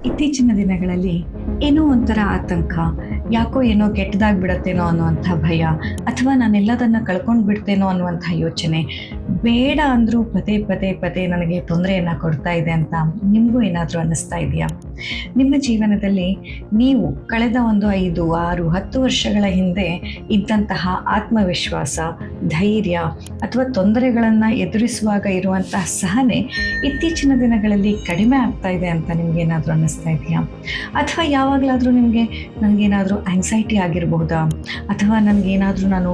ಇತ್ತೀಚಿನ ದಿನಗಳಲ್ಲಿ ಏನೋ ಒಂಥರ ಆತಂಕ, ಯಾಕೋ ಏನೋ ಕೆಟ್ಟದಾಗಿ ಬಿಡತ್ತೇನೋ ಅನ್ನುವಂಥ ಭಯ, ಅಥವಾ ನಾನೆಲ್ಲದನ್ನು ಕಳ್ಕೊಂಡು ಬಿಡ್ತೇನೋ ಅನ್ನುವಂಥ ಯೋಚನೆ, ಬೇಡ ಅಂದರೂ ಪದೇ ಪದೇ ಪದೇ ನನಗೆ ತೊಂದರೆಯನ್ನು ಕೊಡ್ತಾ ಇದೆ ಅಂತ ನಿಮಗೂ ಏನಾದರೂ ಅನ್ನಿಸ್ತಾ ಇದೆಯಾ? ನಿಮ್ಮ ಜೀವನದಲ್ಲಿ ನೀವು ಕಳೆದ ಒಂದು 5, 6, 10 ವರ್ಷಗಳ ಹಿಂದೆ ಇದ್ದಂತಹ ಆತ್ಮವಿಶ್ವಾಸ, ಧೈರ್ಯ ಅಥವಾ ತೊಂದರೆಗಳನ್ನು ಎದುರಿಸುವಾಗ ಇರುವಂತಹ ಸಹನೆ ಇತ್ತೀಚಿನ ದಿನಗಳಲ್ಲಿ ಕಡಿಮೆ ಆಗ್ತಾ ಇದೆ ಅಂತ ನಿಮಗೇನಾದರೂ ಅನ್ನಿಸ್ತಾ ಇದೆಯಾ? ಅಥವಾ ಯಾವಾಗಲಾದರೂ ನಿಮಗೆ ನನಗೇನಾದರೂ ಆಂಗ್ಸೈಟಿ ಆಗಿರಬಹುದಾ, ಅಥವಾ ನನಗೇನಾದರೂ ನಾನು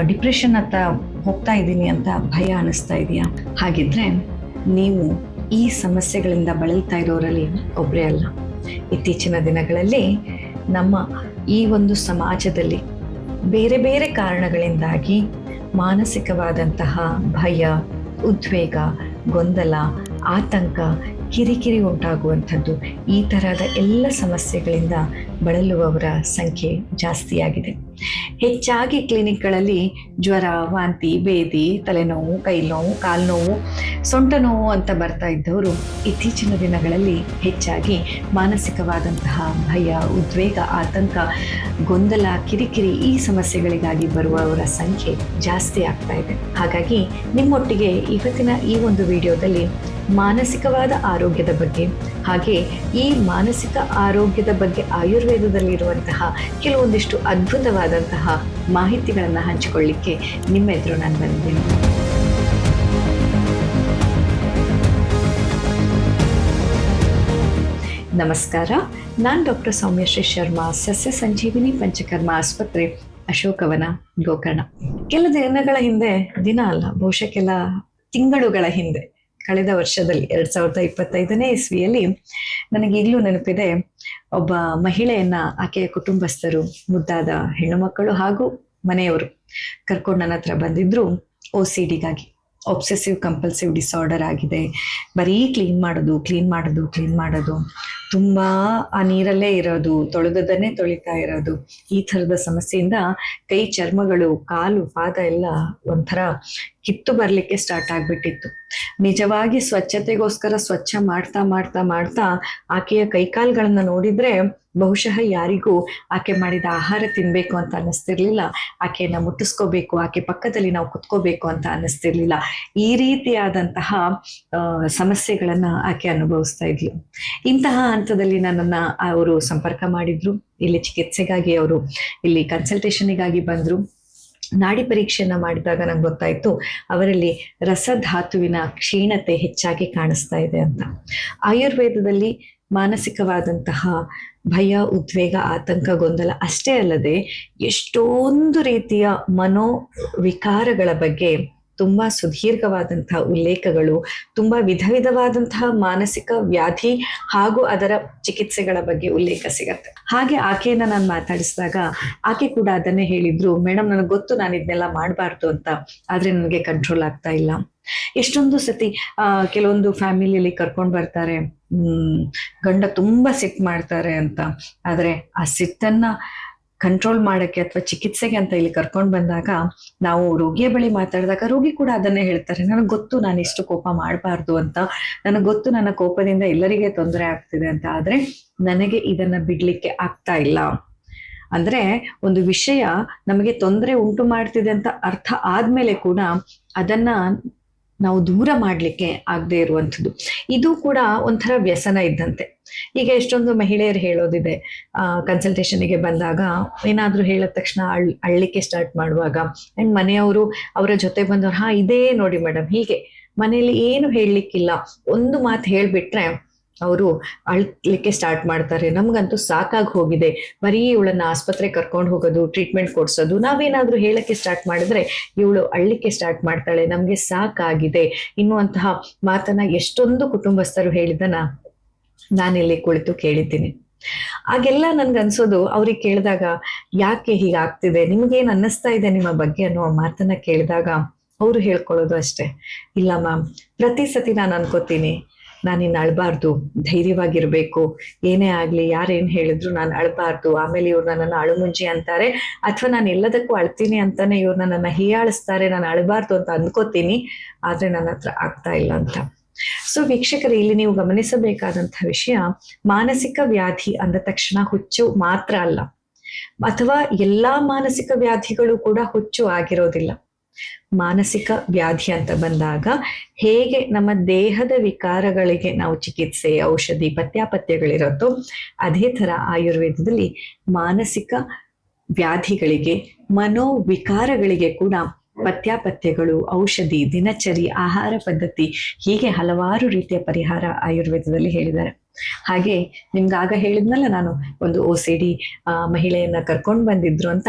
ಡಿಪ್ರೆಷನ್ ಹತ್ತ ಹೋಗ್ತಾ ಇದ್ದೀನಿ ಅಂತ ಭಯ ಅನ್ನಿಸ್ತಾ ಇದೆಯಾ? ಹಾಗಿದ್ರೆ ನೀವು ಈ ಸಮಸ್ಯೆಗಳಿಂದ ಬಳಲ್ತಾ ಇರೋರಲ್ಲಿ ಒಬ್ಬರೇ ಅಲ್ಲ. ಇತ್ತೀಚಿನ ದಿನಗಳಲ್ಲಿ ನಮ್ಮ ಈ ಒಂದು ಸಮಾಜದಲ್ಲಿ ಬೇರೆ ಬೇರೆ ಕಾರಣಗಳಿಂದಾಗಿ ಮಾನಸಿಕವಾದಂತಹ ಭಯ, ಉದ್ವೇಗ, ಗೊಂದಲ, ಆತಂಕ, ಕಿರಿಕಿರಿ ಉಂಟಾಗುವಂಥದ್ದು, ಈ ಥರದ ಎಲ್ಲ ಸಮಸ್ಯೆಗಳಿಂದ ಬಳಲುವವರ ಸಂಖ್ಯೆ ಜಾಸ್ತಿಯಾಗಿದೆ. ಹೆಚ್ಚಾಗಿ ಕ್ಲಿನಿಕ್ಗಳಲ್ಲಿ ಜ್ವರ, ವಾಂತಿ, ಬೇದಿ, ತಲೆನೋವು, ಕೈನೋವು, ಕಾಲು ನೋವು, ಸೊಂಟ ನೋವು ಅಂತ ಬರ್ತಾ ಇದ್ದವರು ಇತ್ತೀಚಿನ ದಿನಗಳಲ್ಲಿ ಹೆಚ್ಚಾಗಿ ಮಾನಸಿಕವಾದಂತಹ ಭಯ, ಉದ್ವೇಗ, ಆತಂಕ, ಗೊಂದಲ, ಕಿರಿಕಿರಿ ಈ ಸಮಸ್ಯೆಗಳಿಗಾಗಿ ಬರುವವರ ಸಂಖ್ಯೆ ಜಾಸ್ತಿ ಆಗ್ತಾ ಇದೆ. ಹಾಗಾಗಿ ನಿಮ್ಮೊಟ್ಟಿಗೆ ಇವತ್ತಿನ ಈ ಒಂದು ವಿಡಿಯೋದಲ್ಲಿ ಮಾನಸಿಕವಾದ ಆರೋಗ್ಯದ ಬಗ್ಗೆ, ಹಾಗೆ ಈ ಮಾನಸಿಕ ಆರೋಗ್ಯದ ಬಗ್ಗೆ ಆಯುರ್ವೇದದಲ್ಲಿರುವಂತಹ ಕೆಲವೊಂದಿಷ್ಟು ಅದ್ಭುತವಾದಂತಹ ಮಾಹಿತಿಗಳನ್ನು ಹಂಚಿಕೊಳ್ಳಿಕ್ಕೆ ನಿಮ್ಮೆದುರು ನಾನು ಬಂದಿದ್ದೇನೆ. ನಮಸ್ಕಾರ, ನಾನು ಡಾಕ್ಟರ್ ಸೌಮ್ಯಶ್ರೀ ಶರ್ಮಾ, ಸಸ್ಯ ಸಂಜೀವಿನಿ ಪಂಚಕರ್ಮ ಆಸ್ಪತ್ರೆ, ಅಶೋಕವನ, ಗೋಕರ್ಣ. ಕೆಲ ದಿನಗಳ ಹಿಂದೆ, ದಿನ ಅಲ್ಲ ಬಹುಶಃ ಕೆಲ ತಿಂಗಳುಗಳ ಹಿಂದೆ, ಕಳೆದ ವರ್ಷದಲ್ಲಿ 2025ನೇ ಇಸ್ವಿಯಲ್ಲಿ ನನಗೀಗಲೂ ನೆನಪಿದೆ, ಒಬ್ಬ ಮಹಿಳೆಯನ್ನ ಆಕೆಯ ಕುಟುಂಬಸ್ಥರು, ಮುದ್ದಾದ ಹೆಣ್ಣು ಮಕ್ಕಳು ಹಾಗೂ ಮನೆಯವರು ಕರ್ಕೊಂಡು ನನ್ನ ಹತ್ರ ಬಂದಿದ್ರು. OCDಗಾಗಿ, ಒಬ್ಸೆಸಿವ್ ಕಂಪಲ್ಸಿವ್ ಡಿಸಾರ್ಡರ್ ಆಗಿದೆ. ಬರೀ ಕ್ಲೀನ್ ಮಾಡೋದು, ತುಂಬ ಆ ನೀರಲ್ಲೇ ಇರೋದು, ತೊಳೆದದನ್ನೇ ತೊಳಿತಾ ಇರೋದು, ಈ ಥರದ ಸಮಸ್ಯೆಯಿಂದ ಕೈ ಚರ್ಮಗಳು, ಕಾಲು, ಪಾದ ಎಲ್ಲ ಒಂಥರ ಕಿತ್ತು ಬರಲಿಕ್ಕೆ ಸ್ಟಾರ್ಟ್ ಆಗಿಬಿಟ್ಟಿತ್ತು. ನಿಜವಾಗಿ ಸ್ವಚ್ಛತೆಗೋಸ್ಕರ ಸ್ವಚ್ಛ ಮಾಡ್ತಾ ಆಕೆಯ ಕೈಕಾಲ್ಗಳನ್ನ ನೋಡಿದ್ರೆ ಬಹುಶಃ ಯಾರಿಗೂ ಆಕೆ ಮಾಡಿದ ಆಹಾರ ತಿನ್ಬೇಕು ಅಂತ ಅನ್ನಿಸ್ತಿರ್ಲಿಲ್ಲ, ಆಕೆಯನ್ನ ಮುಟ್ಟಿಸ್ಕೋಬೇಕು, ಆಕೆ ಪಕ್ಕದಲ್ಲಿ ನಾವು ಕುತ್ಕೋಬೇಕು ಅಂತ ಅನ್ನಿಸ್ತಿರ್ಲಿಲ್ಲ. ಈ ರೀತಿಯಾದಂತಹ ಸಮಸ್ಯೆಗಳನ್ನ ಆಕೆ ಅನುಭವಿಸ್ತಾ ಇದ್ಲು. ಇಂತಹ ಹಂತದಲ್ಲಿ ನನ್ನನ್ನ ಅವರು ಸಂಪರ್ಕ ಮಾಡಿದ್ರು. ಇಲ್ಲಿ ಚಿಕಿತ್ಸೆಗಾಗಿ ಅವರು ಇಲ್ಲಿ ಕನ್ಸಲ್ಟೇಷನಿಗಾಗಿ ಬಂದ್ರು. ನಾಡಿ ಪರೀಕ್ಷೆಯನ್ನ ಮಾಡಿದಾಗ ನಂಗೆ ಗೊತ್ತಾಯ್ತು, ಅವರಲ್ಲಿ ರಸಧಾತುವಿನ ಕ್ಷೀಣತೆ ಹೆಚ್ಚಾಗಿ ಕಾಣಿಸ್ತಾ ಇದೆ ಅಂತ. ಆಯುರ್ವೇದದಲ್ಲಿ ಮಾನಸಿಕವಾದಂತಹ ಭಯ, ಉದ್ವೇಗ, ಆತಂಕ, ಗೊಂದಲ ಅಷ್ಟೇ ಅಲ್ಲದೆ ಎಷ್ಟೊಂದು ರೀತಿಯ ಮನೋವಿಕಾರಗಳ ಬಗ್ಗೆ ತುಂಬಾ ಸುದೀರ್ಘವಾದಂತಹ ಉಲ್ಲೇಖಗಳು, ತುಂಬಾ ವಿಧವಾದಂತಹ ಮಾನಸಿಕ ವ್ಯಾಧಿ ಹಾಗೂ ಅದರ ಚಿಕಿತ್ಸೆಗಳ ಬಗ್ಗೆ ಉಲ್ಲೇಖ ಸಿಗತ್ತೆ. ಹಾಗೆ ಆಕೆಯನ್ನ ನಾನು ಮಾತಾಡಿಸಿದಾಗ ಆಕೆ ಕೂಡ ಅದನ್ನೇ ಹೇಳಿದ್ರು, ಮೇಡಮ್ ನನಗೆ ಗೊತ್ತು ನಾನು ಇದನ್ನೆಲ್ಲ ಮಾಡಬಾರ್ದು ಅಂತ, ಆದ್ರೆ ನನಗೆ ಕಂಟ್ರೋಲ್ ಆಗ್ತಾ ಇಲ್ಲ. ಎಷ್ಟೊಂದು ಸತಿ ಕೆಲವೊಂದು ಫ್ಯಾಮಿಲಿಯಲ್ಲಿ ಕರ್ಕೊಂಡು ಬರ್ತಾರೆ, ಗಂಡ ತುಂಬಾ ಸಿಟ್ಟು ಮಾಡ್ತಾರೆ ಅಂತ, ಆದ್ರೆ ಆ ಸಿಟ್ಟನ್ನ ಕಂಟ್ರೋಲ್ ಮಾಡಕ್ಕೆ ಅಥವಾ ಚಿಕಿತ್ಸೆಗೆ ಅಂತ ಇಲ್ಲಿ ಕರ್ಕೊಂಡು ಬಂದಾಗ ನಾವು ರೋಗಿಯ ಬಳಿ ಮಾತಾಡಿದಾಗ ರೋಗಿ ಕೂಡ ಅದನ್ನೇ ಹೇಳ್ತಾರೆ, ನನಗೆ ಗೊತ್ತು ನಾನು ಇಷ್ಟು ಕೋಪ ಮಾಡಬಾರ್ದು ಅಂತ, ನನಗೆ ಗೊತ್ತು ನನ್ನ ಕೋಪದಿಂದ ಎಲ್ಲರಿಗೆ ತೊಂದರೆ ಆಗ್ತಿದೆ ಅಂತ, ಆದ್ರೆ ನನಗೆ ಇದನ್ನ ಬಿಡ್ಲಿಕ್ಕೆ ಆಗ್ತಾ ಇಲ್ಲ. ಅಂದ್ರೆ ಒಂದು ವಿಷಯ ನಮಗೆ ತೊಂದರೆ ಉಂಟು ಮಾಡ್ತಿದೆ ಅಂತ ಅರ್ಥ ಆದ್ಮೇಲೆ ಕೂಡ ಅದನ್ನ ನಾವು ದೂರ ಮಾಡ್ಲಿಕ್ಕೆ ಆಗದೆ ಇರುವಂಥದ್ದು, ಇದು ಕೂಡ ಒಂಥರ ವ್ಯಸನ ಇದ್ದಂತೆ. ಈಗ ಎಷ್ಟೊಂದು ಮಹಿಳೆಯರು ಹೇಳೋದಿದೆ, ಕನ್ಸಲ್ಟೇಷನ್ಗೆ ಬಂದಾಗ ಏನಾದ್ರೂ ಹೇಳಿದ ತಕ್ಷಣ ಅಳ್ಳಿಕ್ಕೆ ಸ್ಟಾರ್ಟ್ ಮಾಡುವಾಗ, ಅಂಡ್ ಮನೆಯವರು ಅವರ ಜೊತೆ ಬಂದವ್ರು, ಇದೇ ನೋಡಿ ಮೇಡಮ್, ಹೀಗೆ ಮನೆಯಲ್ಲಿ ಏನು ಹೇಳಲಿಕ್ಕಿಲ್ಲ, ಒಂದು ಮಾತು ಹೇಳ್ಬಿಟ್ರೆ ಅವರು ಅಳ್ಲಿಕ್ಕೆ ಸ್ಟಾರ್ಟ್ ಮಾಡ್ತಾರೆ. ನಮ್ಗಂತೂ ಸಾಕಾಗಿ ಹೋಗಿದೆ, ಬರೀ ಇವಳನ್ನ ಆಸ್ಪತ್ರೆ ಕರ್ಕೊಂಡು ಹೋಗೋದು, ಟ್ರೀಟ್ಮೆಂಟ್ ಕೊಡ್ಸೋದು, ನಾವೇನಾದ್ರೂ ಹೇಳಕ್ಕೆ ಸ್ಟಾರ್ಟ್ ಮಾಡಿದ್ರೆ ಇವಳು ಅಳ್ಲಿಕ್ಕೆ ಸ್ಟಾರ್ಟ್ ಮಾಡ್ತಾಳೆ, ನಮ್ಗೆ ಸಾಕಾಗಿದೆ ಇನ್ನುವಂತಹ ಮಾತನ್ನ ಎಷ್ಟೊಂದು ಕುಟುಂಬಸ್ಥರು ಹೇಳಿದನ ನಾನಿಲ್ಲಿ ಕುಳಿತು ಕೇಳಿದ್ದೀನಿ. ಆಗೆಲ್ಲ ನನ್ಗನ್ಸೋದು, ಅವ್ರಿಗೆ ಕೇಳಿದಾಗ ಯಾಕೆ ಹೀಗಾಗ್ತಿದೆ, ನಿಮ್ಗೇನ್ ಅನ್ನಿಸ್ತಾ ಇದೆ ನಿಮ್ಮ ಬಗ್ಗೆ ಅನ್ನೋ ಮಾತನ್ನ ಕೇಳಿದಾಗ ಅವರು ಹೇಳ್ಕೊಳ್ಳೋದು ಅಷ್ಟೇ, ಇಲ್ಲ ಮ್ಯಾಮ್, ಪ್ರತಿ ಸತಿ ನಾನು ಅನ್ಕೋತೀನಿ ನಾನಿನ್ನು ಅಳ್ಬಾರ್ದು, ಧೈರ್ಯವಾಗಿರ್ಬೇಕು, ಏನೇ ಆಗ್ಲಿ ಯಾರೇನ್ ಹೇಳಿದ್ರು ನಾನು ಅಳ್ಬಾರ್ದು, ಆಮೇಲೆ ಇವ್ರು ನನ್ನನ್ನು ಅಳುಮುಂಜಿ ಅಂತಾರೆ, ಅಥವಾ ನಾನು ಎಲ್ಲದಕ್ಕೂ ಅಳ್ತೀನಿ ಅಂತಾನೆ ಇವ್ರು ನನ್ನನ್ನು ಹೀಯಾಳಿಸ್ತಾರೆ, ನಾನು ಅಳ್ಬಾರ್ದು ಅಂತ ಅನ್ಕೋತೀನಿ, ಆದ್ರೆ ನನ್ನ ಹತ್ರ ಆಗ್ತಾ ಇಲ್ಲ ಅಂತ. ಸೊ ವೀಕ್ಷಕರೇ, ಇಲ್ಲಿ ನೀವು ಗಮನಿಸಬೇಕಾದಂತಹ ವಿಷಯ, ಮಾನಸಿಕ ವ್ಯಾಧಿ ಅಂದ ತಕ್ಷಣ ಹುಚ್ಚು ಮಾತ್ರ ಅಲ್ಲ, ಅಥವಾ ಎಲ್ಲಾ ಮಾನಸಿಕ ವ್ಯಾಧಿಗಳು ಕೂಡ ಹುಚ್ಚು ಆಗಿರೋದಿಲ್ಲ. ಮಾನಸಿಕ ವ್ಯಾಧಿ ಅಂತ ಬಂದಾಗ ಹೇಗೆ ನಮ್ಮ ದೇಹದ ವಿಕಾರಗಳಿಗೆ ನಾವು ಚಿಕಿತ್ಸೆ, ಔಷಧಿ, ಪಥ್ಯಾಪಥ್ಯಗಳಿರುತ್ತೋ ಅದೇ ತರ ಆಯುರ್ವೇದದಲ್ಲಿ ಮಾನಸಿಕ ವ್ಯಾಧಿಗಳಿಗೆ, ಮನೋವಿಕಾರಗಳಿಗೆ ಕೂಡ ಪಥ್ಯಾಪಥ್ಯಗಳು, ಔಷಧಿ, ದಿನಚರಿ, ಆಹಾರ ಪದ್ಧತಿ, ಹೀಗೆ ಹಲವಾರು ರೀತಿಯ ಪರಿಹಾರ ಆಯುರ್ವೇದದಲ್ಲಿ ಹೇಳಿದ್ದಾರೆ. ಹಾಗೆ ನಿಮ್ಗಾಗ ಹೇಳಿದ್ನಲ್ಲ, ನಾನು ಒಂದು OCD ಮಹಿಳೆಯನ್ನ ಕರ್ಕೊಂಡು ಬಂದಿದ್ರು ಅಂತ,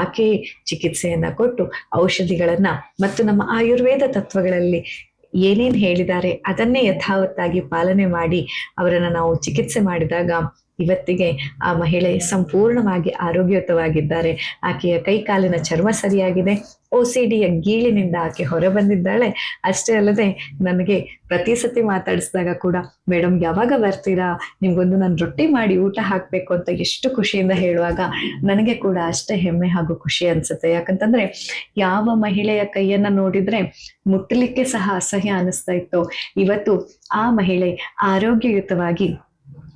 ಆಕೆ ಚಿಕಿತ್ಸೆಯನ್ನ ಕೊಟ್ಟು ಔಷಧಿಗಳನ್ನ ಮತ್ತು ನಮ್ಮ ಆಯುರ್ವೇದ ತತ್ವಗಳಲ್ಲಿ ಏನೇನ್ ಹೇಳಿದ್ದಾರೆ ಅದನ್ನೇ ಯಥಾವತ್ತಾಗಿ ಪಾಲನೆ ಮಾಡಿ ಅವರನ್ನ ನಾವು ಚಿಕಿತ್ಸೆ ಮಾಡಿದಾಗ ಇವತ್ತಿಗೆ ಆ ಮಹಿಳೆ ಸಂಪೂರ್ಣವಾಗಿ ಆರೋಗ್ಯಯುತವಾಗಿದ್ದಾರೆ. ಆಕೆಯ ಕೈಕಾಲಿನ ಚರ್ಮ ಸರಿಯಾಗಿದೆ, OCDಯ ಗೀಳಿನಿಂದ ಆಕೆ ಹೊರ ಬಂದಿದ್ದಾಳೆ. ಅಷ್ಟೇ ಅಲ್ಲದೆ ನನಗೆ ಪ್ರತಿ ಸತಿ ಮಾತಾಡಿಸಿದಾಗ ಕೂಡ, ಮೇಡಮ್ ಯಾವಾಗ ಬರ್ತೀರಾ, ನಿಮ್ಗೊಂದು ನಾನು ರೊಟ್ಟಿ ಮಾಡಿ ಊಟ ಹಾಕ್ಬೇಕು ಅಂತ ಎಷ್ಟು ಖುಷಿಯಿಂದ ಹೇಳುವಾಗ ನನಗೆ ಕೂಡ ಅಷ್ಟೇ ಹೆಮ್ಮೆ ಹಾಗೂ ಖುಷಿ ಅನ್ಸುತ್ತೆ. ಯಾಕಂತಂದ್ರೆ ಯಾವ ಮಹಿಳೆಯ ಕೈಯನ್ನ ನೋಡಿದ್ರೆ ಮುಟ್ಟಲಿಕ್ಕೆ ಸಹ ಅಸಹ್ಯ ಅನಿಸ್ತಾ ಇತ್ತು, ಇವತ್ತು ಆ ಮಹಿಳೆ ಆರೋಗ್ಯಯುತವಾಗಿ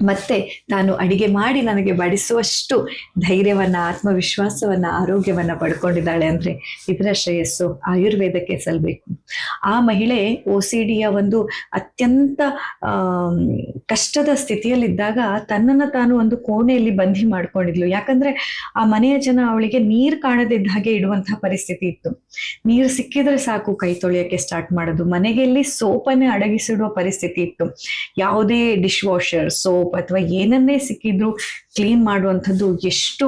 ಮತ್ತೆ ತಾನು ಅಡಿಗೆ ಮಾಡಿ ನನಗೆ ಬಡಿಸುವಷ್ಟು ಧೈರ್ಯವನ್ನ, ಆತ್ಮವಿಶ್ವಾಸವನ್ನ, ಆರೋಗ್ಯವನ್ನ ಪಡ್ಕೊಂಡಿದ್ದಾಳೆ ಅಂದ್ರೆ ಇದರ ಶ್ರೇಯಸ್ಸು ಆಯುರ್ವೇದಕ್ಕೆ ಸಲ್ಲಬೇಕು. ಆ ಮಹಿಳೆ OCDಯ ಒಂದು ಅತ್ಯಂತ ಕಷ್ಟದ ಸ್ಥಿತಿಯಲ್ಲಿದ್ದಾಗ ತನ್ನನ್ನು ತಾನು ಒಂದು ಕೋಣೆಯಲ್ಲಿ ಬಂಧಿ ಮಾಡ್ಕೊಂಡಿದ್ಲು. ಯಾಕಂದ್ರೆ ಆ ಮನೆಯ ಜನ ಅವಳಿಗೆ ನೀರು ಕಾಣದಿದ್ದ ಹಾಗೆ ಇಡುವಂತಹ ಪರಿಸ್ಥಿತಿ ಇತ್ತು. ನೀರು ಸಿಕ್ಕಿದ್ರೆ ಸಾಕು ಕೈ ತೊಳೆಯಕ್ಕೆ ಸ್ಟಾರ್ಟ್ ಮಾಡೋದು, ಮನೆಗೆಲ್ಲಿ ಸೋಪನ್ನೇ ಅಡಗಿಸಿಡುವ ಪರಿಸ್ಥಿತಿ ಇತ್ತು. ಯಾವುದೇ ಡಿಶ್ ವಾಷರ್, ಸೋಪ್ ಅಥವಾ ಏನನ್ನೇ ಸಿಕ್ಕಿದ್ರು ಕ್ಲೀನ್ ಮಾಡುವಂಥದ್ದು ಎಷ್ಟು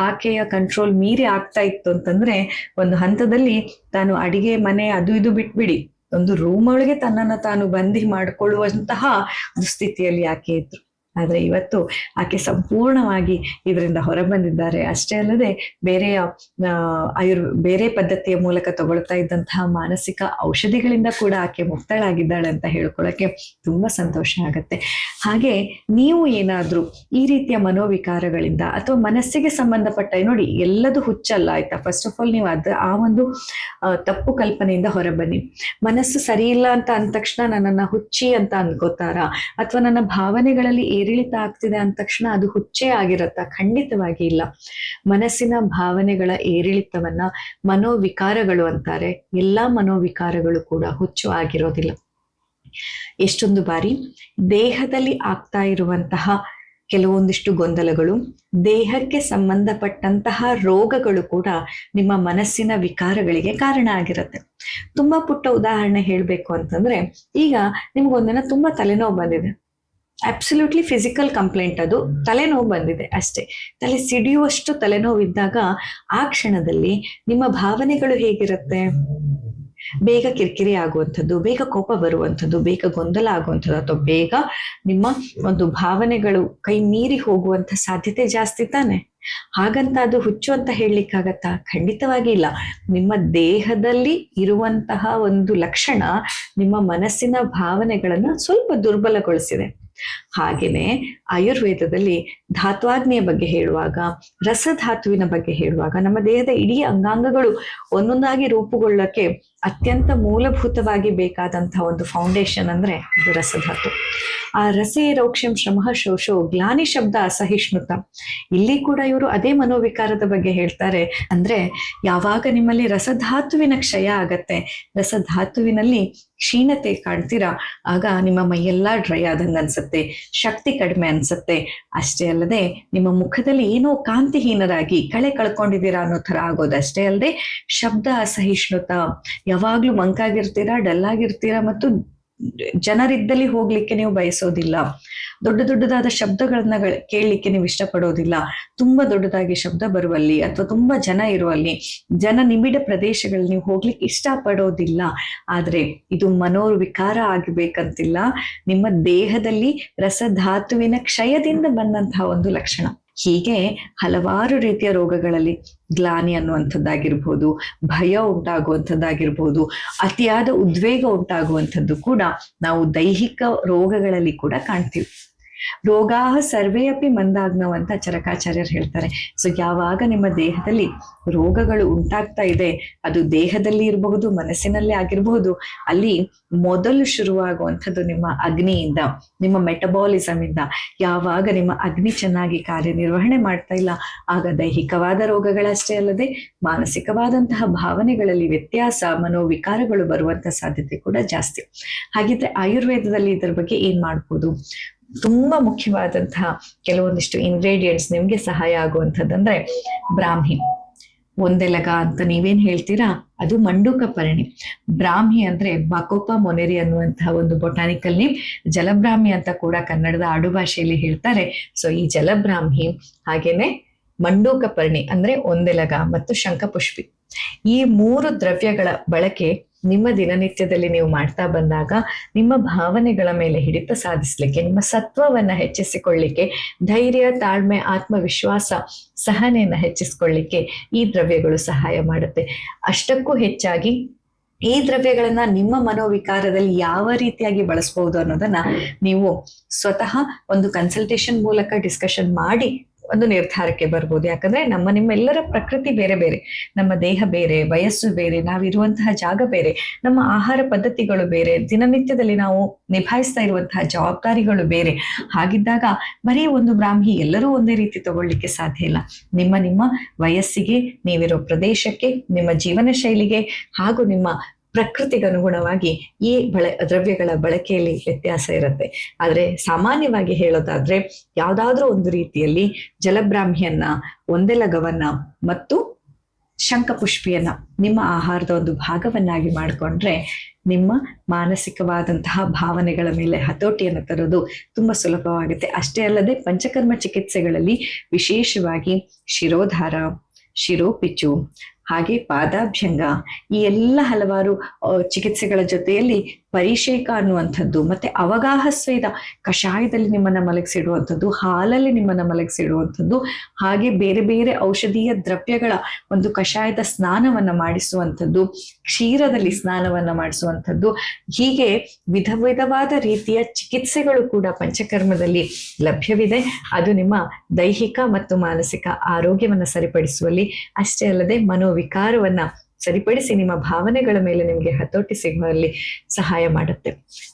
ಆಕೆಯ ಕಂಟ್ರೋಲ್ ಮೀರಿ ಆಗ್ತಾ ಇತ್ತು ಅಂತಂದ್ರೆ, ಒಂದು ಹಂತದಲ್ಲಿ ತಾನು ಅಡಿಗೆ ಮನೆ ಅದು ಇದು ಬಿಟ್ಬಿಡಿ, ಒಂದು ರೂಮ್ ಒಳಗೆ ತನ್ನನ್ನು ತಾನು ಬಂದಿ ಮಾಡಿಕೊಳ್ಳುವಂತಹ ದುಸ್ಥಿತಿಯಲ್ಲಿ ಆಕೆ ಇದ್ರು. ಆದ್ರೆ ಇವತ್ತು ಆಕೆ ಸಂಪೂರ್ಣವಾಗಿ ಇದರಿಂದ ಹೊರಬಂದಿದ್ದಾರೆ. ಅಷ್ಟೇ ಅಲ್ಲದೆ ಬೇರೆ ಪದ್ಧತಿಯ ಮೂಲಕ ತಗೊಳ್ತಾ ಇದ್ದಂತಹ ಮಾನಸಿಕ ಔಷಧಿಗಳಿಂದ ಕೂಡ ಆಕೆ ಮುಕ್ತಳಾಗಿದ್ದಾಳೆ ಅಂತ ಹೇಳ್ಕೊಳಕ್ಕೆ ತುಂಬಾ ಸಂತೋಷ ಆಗತ್ತೆ. ಹಾಗೆ ನೀವು ಏನಾದ್ರೂ ಈ ರೀತಿಯ ಮನೋವಿಕಾರಗಳಿಂದ ಅಥವಾ ಮನಸ್ಸಿಗೆ ಸಂಬಂಧಪಟ್ಟ, ನೋಡಿ ಎಲ್ಲದು ಹುಚ್ಚಲ್ಲ ಆಯ್ತಾ, ಫಸ್ಟ್ ಆಫ್ ಆಲ್ ನೀವು ಆ ಒಂದು ತಪ್ಪು ಕಲ್ಪನೆಯಿಂದ ಹೊರಬನ್ನಿ. ಮನಸ್ಸು ಸರಿ ಇಲ್ಲ ಅಂತ ಅಂದ ತಕ್ಷಣ ನನ್ನನ್ನ ಹುಚ್ಚಿ ಅಂತ ಅನ್ಕೋತಾರ, ಅಥವಾ ನನ್ನ ಭಾವನೆಗಳಲ್ಲಿ ಏರಿಳಿತ ಆಗ್ತಿದೆ ಅಂದ ತಕ್ಷಣ ಅದು ಹುಚ್ಚೇ ಆಗಿರತ್ತ? ಖಂಡಿತವಾಗಿ ಇಲ್ಲ. ಮನಸ್ಸಿನ ಭಾವನೆಗಳ ಏರಿಳಿತವನ್ನ ಮನೋವಿಕಾರಗಳು ಅಂತಾರೆ. ಎಲ್ಲಾ ಮನೋವಿಕಾರಗಳು ಕೂಡ ಹುಚ್ಚು ಆಗಿರೋದಿಲ್ಲ. ಎಷ್ಟೊಂದು ಬಾರಿ ದೇಹದಲ್ಲಿ ಆಗ್ತಾ ಇರುವಂತಹ ಕೆಲವೊಂದಿಷ್ಟು ಗೊಂದಲಗಳು, ದೇಹಕ್ಕೆ ಸಂಬಂಧಪಟ್ಟಂತಹ ರೋಗಗಳು ಕೂಡ ನಿಮ್ಮ ಮನಸ್ಸಿನ ವಿಕಾರಗಳಿಗೆ ಕಾರಣ ಆಗಿರುತ್ತೆ. ತುಂಬಾ ಪುಟ್ಟ ಉದಾಹರಣೆ ಹೇಳ್ಬೇಕು ಅಂತಂದ್ರೆ, ಈಗ ನಿಮ್ಗೊಂದಿನ ತುಂಬಾ ತಲೆನೋವು ಬಂದಿದೆ, ಅಬ್ಸಲ್ಯೂಟ್ಲಿ ಫಿಸಿಕಲ್ ಕಂಪ್ಲೇಂಟ್, ಅದು ತಲೆನೋವು ಬಂದಿದೆ ಅಷ್ಟೇ. ತಲೆ ಸಿಡಿಯುವಷ್ಟು ತಲೆನೋವಿದ್ದಾಗ ಆ ಕ್ಷಣದಲ್ಲಿ ನಿಮ್ಮ ಭಾವನೆಗಳು ಹೇಗಿರುತ್ತೆ? ಬೇಗ ಕಿರಿಕಿರಿ ಆಗುವಂಥದ್ದು, ಬೇಗ ಕೋಪ ಬರುವಂಥದ್ದು, ಬೇಗ ಗೊಂದಲ ಆಗುವಂಥದ್ದು, ಅಥವಾ ಬೇಗ ನಿಮ್ಮ ಒಂದು ಭಾವನೆಗಳು ಕೈ ಮೀರಿ ಹೋಗುವಂಥ ಸಾಧ್ಯತೆ ಜಾಸ್ತಿ ತಾನೆ. ಹಾಗಂತ ಅದು ಹುಚ್ಚು ಅಂತ ಹೇಳಲಿಕ್ಕಾಗತ್ತಾ? ಖಂಡಿತವಾಗಿ ಇಲ್ಲ. ನಿಮ್ಮ ದೇಹದಲ್ಲಿ ಇರುವಂತಹ ಒಂದು ಲಕ್ಷಣ ನಿಮ್ಮ ಮನಸ್ಸಿನ ಭಾವನೆಗಳನ್ನ ಸ್ವಲ್ಪ ದುರ್ಬಲಗೊಳಿಸಿದೆ. ಹಾಗೇನೆ ಆಯುರ್ವೇದದಲ್ಲಿ ಧಾತ್ವಾಗ್ನಿಯ ಬಗ್ಗೆ ಹೇಳುವಾಗ, ರಸಧಾತುವಿನ ಬಗ್ಗೆ ಹೇಳುವಾಗ, ನಮ್ಮ ದೇಹದ ಇಡೀ ಅಂಗಾಂಗಗಳು ಒಂದೊಂದಾಗಿ ರೂಪುಗೊಳ್ಳಕ್ಕೆ ಅತ್ಯಂತ ಮೂಲಭೂತವಾಗಿ ಬೇಕಾದಂತಹ ಒಂದು ಫೌಂಡೇಶನ್ ಅಂದ್ರೆ ಅದು ರಸಧಾತು. ಆ ರಸೇ ರೌಕ್ಷ್ಯಂ ಶ್ರಮಃ ಶೋಷೋ ಗ್ಲಾನಿ ಶಬ್ದ ಅಸಹಿಷ್ಣುತ. ಇಲ್ಲಿ ಕೂಡ ಇವರು ಅದೇ ಮನೋವಿಕಾರದ ಬಗ್ಗೆ ಹೇಳ್ತಾರೆ. ಅಂದ್ರೆ ಯಾವಾಗ ನಿಮ್ಮಲ್ಲಿ ರಸಧಾತುವಿನ ಕ್ಷಯ ಆಗತ್ತೆ, ರಸಧಾತುವಿನಲ್ಲಿ ಕ್ಷೀಣತೆ ಕಾಣ್ತೀರಾ, ಆಗ ನಿಮ್ಮ ಮೈಯೆಲ್ಲ ಡ್ರೈ ಆದಂಗ ಅನ್ಸುತ್ತೆ, ಶಕ್ತಿ ಕಡಿಮೆ ಅನ್ಸುತ್ತೆ. ಅಷ್ಟೇ ಅಲ್ಲದೆ ನಿಮ್ಮ ಮುಖದಲ್ಲಿ ಏನೋ ಕಾಂತಿಹೀನರಾಗಿ ಕಳೆ ಕಳ್ಕೊಂಡಿದ್ದೀರಾ ಅನ್ನೋ ತರ ಆಗೋದಷ್ಟೇ ಅಲ್ಲದೆ ಶಬ್ದ ಅಸಹಿಷ್ಣುತ, ಯಾವಾಗ್ಲೂ ಮಂಕಾಗಿರ್ತೀರಾ, ಡಲ್ ಆಗಿರ್ತೀರಾ, ಮತ್ತು ಜನರಿದ್ದಲ್ಲಿ ಹೋಗ್ಲಿಕ್ಕೆ ನೀವು ಬಯಸೋದಿಲ್ಲ. ದೊಡ್ಡ ದೊಡ್ಡದಾದ ಶಬ್ದಗಳನ್ನ ಕೇಳಲಿಕ್ಕೆ ನೀವು ಇಷ್ಟಪಡೋದಿಲ್ಲ. ತುಂಬಾ ದೊಡ್ಡದಾಗಿ ಶಬ್ದ ಬರುವಲ್ಲಿ ಅಥವಾ ತುಂಬಾ ಜನ ಇರುವಲ್ಲಿ, ಜನ ನಿಬಿಡ ಪ್ರದೇಶಗಳಲ್ಲಿ ನೀವು ಹೋಗ್ಲಿಕ್ಕೆ ಇಷ್ಟಪಡೋದಿಲ್ಲ. ಆದ್ರೆ ಇದು ಮನೋವಿಕಾರ ಆಗಬೇಕಂತಿಲ್ಲ, ನಿಮ್ಮ ದೇಹದಲ್ಲಿ ರಸಧಾತುವಿನ ಕ್ಷಯದಿಂದ ಬಂದಂತಹ ಒಂದು ಲಕ್ಷಣ. ಹೀಗೆ ಹಲವಾರು ರೀತಿಯ ರೋಗಗಳಲ್ಲಿ ಗ್ಲಾನಿ ಅನ್ನುವಂಥದ್ದಾಗಿರ್ಬೋದು, ಭಯ ಉಂಟಾಗುವಂಥದ್ದಾಗಿರ್ಬೋದು, ಅತಿಯಾದ ಉದ್ವೇಗ ಉಂಟಾಗುವಂಥದ್ದು ಕೂಡ ನಾವು ದೈಹಿಕ ರೋಗಗಳಲ್ಲಿ ಕೂಡ ಕಾಣ್ತೀವಿ. ರೋಗಾಹ ಸರ್ವೇ ಅಪಿ ಮಂದಾಗ್ನವ್ ಅಂತ ಚರಕಾಚಾರ್ಯರು ಹೇಳ್ತಾರೆ. ಸೊ ಯಾವಾಗ ನಿಮ್ಮ ದೇಹದಲ್ಲಿ ರೋಗಗಳು ಉಂಟಾಗ್ತಾ ಇದೆ, ಅದು ದೇಹದಲ್ಲಿ ಇರಬಹುದು, ಮನಸ್ಸಿನಲ್ಲಿ ಆಗಿರಬಹುದು, ಅಲ್ಲಿ ಮೊದಲು ಶುರುವಾಗುವಂಥದ್ದು ನಿಮ್ಮ ಅಗ್ನಿಯಿಂದ, ನಿಮ್ಮ ಮೆಟಬಾಲಿಸಮ್ ಇಂದ. ಯಾವಾಗ ನಿಮ್ಮ ಅಗ್ನಿ ಚೆನ್ನಾಗಿ ಕಾರ್ಯನಿರ್ವಹಣೆ ಮಾಡ್ತಾ ಇಲ್ಲ, ಆಗ ದೈಹಿಕವಾದ ರೋಗಗಳಷ್ಟೇ ಅಲ್ಲದೆ ಮಾನಸಿಕವಾದಂತಹ ಭಾವನೆಗಳಲ್ಲಿ ವ್ಯತ್ಯಾಸ, ಮನೋವಿಕಾರಗಳು ಬರುವಂತ ಸಾಧ್ಯತೆ ಕೂಡ ಜಾಸ್ತಿ. ಹಾಗಿದ್ರೆ ಆಯುರ್ವೇದದಲ್ಲಿ ಇದರ ಬಗ್ಗೆ ಏನ್ ಮಾಡ್ಬೋದು? ತುಂಬಾ ಮುಖ್ಯವಾದಂತಹ ಕೆಲವೊಂದಿಷ್ಟು ಇಂಗ್ರೀಡಿಯೆಂಟ್ಸ್ ನಿಮ್ಗೆ ಸಹಾಯ ಆಗುವಂಥದ್ದಂದ್ರೆ ಬ್ರಾಹ್ಮಿ, ಒಂದೆಲಗ ಅಂತ ನೀವೇನ್ ಹೇಳ್ತೀರಾ, ಅದು ಮಂಡೂಕ ಪರ್ಣಿ. ಬ್ರಾಹ್ಮಿ ಅಂದ್ರೆ ಬಾಕೋಪಾ ಮೊನೆರಿ ಅನ್ನುವಂತಹ ಒಂದು ಬೊಟಾನಿಕಲ್ ನೇಮ್. ಜಲಬ್ರಾಹ್ಮಿ ಅಂತ ಕೂಡ ಕನ್ನಡದ ಆಡುಭಾಷೆಯಲ್ಲಿ ಹೇಳ್ತಾರೆ. ಸೊ ಈ ಜಲಬ್ರಾಹ್ಮಿ, ಹಾಗೇನೆ ಮಂಡೂಕ ಪರ್ಣಿ ಅಂದ್ರೆ ಒಂದೆಲಗ ಮತ್ತು ಶಂಖಪುಷ್ಪಿ, ಈ 3 ದ್ರವ್ಯಗಳ ಬಳಕೆ ನಿಮ್ಮ ದಿನನಿತ್ಯದಲ್ಲಿ ನೀವು ಮಾಡ್ತಾ ಬಂದಾಗ ನಿಮ್ಮ ಭಾವನೆಗಳ ಮೇಲೆ ಹಿಡಿತ ಸಾಧಿಸ್ಲಿಕ್ಕೆ, ನಿಮ್ಮ ಸತ್ವವನ್ನ ಹೆಚ್ಚಿಸಿಕೊಳ್ಳಿಕ್ಕೆ, ಧೈರ್ಯ, ತಾಳ್ಮೆ, ಆತ್ಮವಿಶ್ವಾಸ, ಸಹನೆಯನ್ನ ಹೆಚ್ಚಿಸ್ಕೊಳ್ಳಿಕ್ಕೆ ಈ ದ್ರವ್ಯಗಳು ಸಹಾಯ ಮಾಡುತ್ತೆ. ಅಷ್ಟಕ್ಕೂ ಹೆಚ್ಚಾಗಿ ಈ ದ್ರವ್ಯಗಳನ್ನ ನಿಮ್ಮ ಮನೋವಿಕಾರದಲ್ಲಿ ಯಾವ ರೀತಿಯಾಗಿ ಬಳಸಬಹುದು ಅನ್ನೋದನ್ನ ನೀವು ಸ್ವತಃ ಒಂದು ಕನ್ಸಲ್ಟೇಷನ್ ಮೂಲಕ ಡಿಸ್ಕಷನ್ ಮಾಡಿ ಒಂದು ನಿರ್ಧಾರಕ್ಕೆ ಬರ್ಬೋದು. ಯಾಕಂದ್ರೆ ನಿಮ್ಮೆಲ್ಲರ ಪ್ರಕೃತಿ ಬೇರೆ ಬೇರೆ, ನಮ್ಮ ದೇಹ ಬೇರೆ, ವಯಸ್ಸು ಬೇರೆ, ನಾವಿರುವಂತಹ ಜಾಗ ಬೇರೆ, ನಮ್ಮ ಆಹಾರ ಪದ್ಧತಿಗಳು ಬೇರೆ, ದಿನನಿತ್ಯದಲ್ಲಿ ನಾವು ನಿಭಾಯಿಸ್ತಾ ಇರುವಂತಹ ಜವಾಬ್ದಾರಿಗಳು ಬೇರೆ. ಹಾಗಿದ್ದಾಗ ಬರೀ ಒಂದು ಬ್ರಾಹ್ಮಿ ಎಲ್ಲರೂ ಒಂದೇ ರೀತಿ ತಗೊಳ್ಳಿಕ್ಕೆ ಸಾಧ್ಯ ಇಲ್ಲ. ನಿಮ್ಮ ವಯಸ್ಸಿಗೆ, ನೀವಿರೋ ಪ್ರದೇಶಕ್ಕೆ, ನಿಮ್ಮ ಜೀವನ ಶೈಲಿಗೆ ಹಾಗೂ ನಿಮ್ಮ ಪ್ರಕೃತಿಗೆ ಅನುಗುಣವಾಗಿ ಈ ದ್ರವ್ಯಗಳ ಬಳಕೆಯಲ್ಲಿ ವ್ಯತ್ಯಾಸ ಇರುತ್ತೆ. ಆದ್ರೆ ಸಾಮಾನ್ಯವಾಗಿ ಹೇಳೋದಾದ್ರೆ ಯಾವ್ದಾದ್ರೂ ಒಂದು ರೀತಿಯಲ್ಲಿ ಜಲಬ್ರಾಹ್ಮಿಯನ್ನ, ಒಂದೆಲಗವನ್ನ ಮತ್ತು ಶಂಖಪುಷ್ಪಿಯನ್ನ ನಿಮ್ಮ ಆಹಾರದ ಒಂದು ಭಾಗವನ್ನಾಗಿ ಮಾಡಿಕೊಂಡ್ರೆ ನಿಮ್ಮ ಮಾನಸಿಕವಾದಂತಹ ಭಾವನೆಗಳ ಮೇಲೆ ಹತೋಟಿಯನ್ನು ತರೋದು ತುಂಬಾ ಸುಲಭವಾಗುತ್ತೆ. ಅಷ್ಟೇ ಅಲ್ಲದೆ ಪಂಚಕರ್ಮ ಚಿಕಿತ್ಸೆಗಳಲ್ಲಿ ವಿಶೇಷವಾಗಿ ಶಿರೋಧಾರ, ಶಿರೋಪಿಚ್ಚು, ಹಾಗೆ ಪಾದಾಭ್ಯಂಗ, ಈ ಎಲ್ಲ ಹಲವಾರು ಚಿಕಿತ್ಸೆಗಳ ಜೊತೆಯಲ್ಲಿ ಪರಿಷೇಕ ಅನ್ನುವಂಥದ್ದು, ಮತ್ತೆ ಅವಗಾಹ ಸ್ವೇದ, ಕಷಾಯದಲ್ಲಿ ನಿಮ್ಮನ್ನ ಮಲಗಿಸಿಡುವಂಥದ್ದು, ಹಾಲಲ್ಲಿ ನಿಮ್ಮನ್ನ ಮಲಗಿಸಿಡುವಂಥದ್ದು, ಹಾಗೆ ಬೇರೆ ಬೇರೆ ಔಷಧೀಯ ದ್ರವ್ಯಗಳ ಒಂದು ಕಷಾಯದ ಸ್ನಾನವನ್ನ ಮಾಡಿಸುವಂಥದ್ದು, ಕ್ಷೀರದಲ್ಲಿ ಸ್ನಾನವನ್ನ ಮಾಡಿಸುವಂಥದ್ದು, ಹೀಗೆ ವಿಧವಾದ ರೀತಿಯ ಚಿಕಿತ್ಸೆಗಳು ಕೂಡ ಪಂಚಕರ್ಮದಲ್ಲಿ ಲಭ್ಯವಿದೆ. ಅದು ನಿಮ್ಮ ದೈಹಿಕ ಮತ್ತು ಮಾನಸಿಕ ಆರೋಗ್ಯವನ್ನ ಸರಿಪಡಿಸುವಲ್ಲಿ, ಅಷ್ಟೇ ಅಲ್ಲದೆ ಮನೋವಿಕಾರವನ್ನ ಸರಿಪಡಿಸಿ ನಿಮ್ಮ ಭಾವನೆಗಳ ಮೇಲೆ ನಿಮಗೆ ಹತೋಟಿ ಸಿಗುವಲ್ಲಿ ಸಹಾಯ ಮಾಡುತ್ತೆ.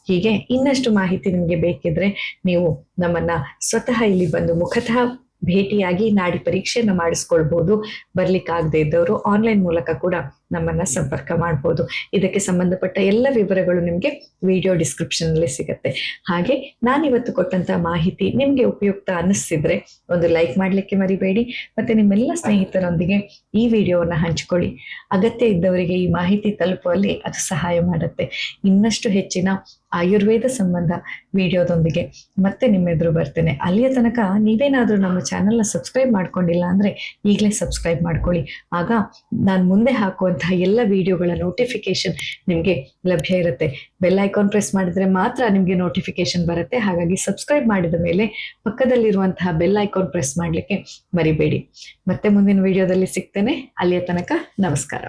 ಹೀಗೆ ಇನ್ನಷ್ಟು ಮಾಹಿತಿ ನಿಮಗೆ ಬೇಕಿದ್ರೆ ನೀವು ನಮ್ಮನ್ನ ಸ್ವತಃ ಇಲ್ಲಿ ಬಂದು ಮುಖತಃ ಭೇಟಿಯಾಗಿ ನಾಡಿ ಪರೀಕ್ಷೆಯನ್ನ ಮಾಡಿಸ್ಕೊಳ್ಬಹುದು. ಬರ್ಲಿಕ್ಕಾಗದೇ ಇದ್ದವರು ಆನ್ಲೈನ್ ಮೂಲಕ ಕೂಡ ನಮ್ಮನ್ನ ಸಂಪರ್ಕ ಮಾಡ್ಬೋದು. ಇದಕ್ಕೆ ಸಂಬಂಧಪಟ್ಟ ಎಲ್ಲ ವಿವರಗಳು ನಿಮ್ಗೆ ವಿಡಿಯೋ ಡಿಸ್ಕ್ರಿಪ್ಷನ್ ಅಲ್ಲಿ ಸಿಗತ್ತೆ. ಹಾಗೆ ನಾನಿವತ್ತು ಕೊಟ್ಟಂತ ಮಾಹಿತಿ ನಿಮ್ಗೆ ಉಪಯುಕ್ತ ಅನ್ನಿಸ್ತಿದ್ರೆ ಒಂದು ಲೈಕ್ ಮಾಡ್ಲಿಕ್ಕೆ ಮರಿಬೇಡಿ. ಮತ್ತೆ ನಿಮ್ಮೆಲ್ಲ ಸ್ನೇಹಿತರೊಂದಿಗೆ ಈ ವಿಡಿಯೋವನ್ನ ಹಂಚಿಕೊಳ್ಳಿ. ಅಗತ್ಯ ಇದ್ದವರಿಗೆ ಈ ಮಾಹಿತಿ ತಲುಪುವಲ್ಲಿ ಅದು ಸಹಾಯ ಮಾಡುತ್ತೆ. ಇನ್ನಷ್ಟು ಹೆಚ್ಚಿನ ಆಯುರ್ವೇದ ಸಂಬಂಧ ವಿಡಿಯೋದೊಂದಿಗೆ ಮತ್ತೆ ನಿಮ್ಮೆದುರು ಬರ್ತೇನೆ. ಅಲ್ಲಿಯ ತನಕ ನೀವೇನಾದ್ರೂ ನಮ್ಮ ಚಾನೆಲ್ನ ಸಬ್ಸ್ಕ್ರೈಬ್ ಮಾಡ್ಕೊಂಡಿಲ್ಲ ಅಂದ್ರೆ ಈಗಲೇ ಸಬ್ಸ್ಕ್ರೈಬ್ ಮಾಡ್ಕೊಳ್ಳಿ. ಆಗ ನಾನು ಮುಂದೆ ಹಾಕುವಂತಹ ಎಲ್ಲ ವಿಡಿಯೋಗಳ ನೋಟಿಫಿಕೇಶನ್ ನಿಮ್ಗೆ ಲಭ್ಯ ಇರುತ್ತೆ. ಬೆಲ್ ಐಕಾನ್ ಪ್ರೆಸ್ ಮಾಡಿದ್ರೆ ಮಾತ್ರ ನಿಮ್ಗೆ ನೋಟಿಫಿಕೇಶನ್ ಬರುತ್ತೆ. ಹಾಗಾಗಿ ಸಬ್ಸ್ಕ್ರೈಬ್ ಮಾಡಿದ ಮೇಲೆ ಪಕ್ಕದಲ್ಲಿರುವಂತಹ ಬೆಲ್ ಐಕಾನ್ ಪ್ರೆಸ್ ಮಾಡ್ಲಿಕ್ಕೆ ಮರಿಬೇಡಿ. ಮತ್ತೆ ಮುಂದಿನ ವಿಡಿಯೋದಲ್ಲಿ ಸಿಗ್ತೇನೆ. ಅಲ್ಲಿಯ ತನಕ ನಮಸ್ಕಾರ.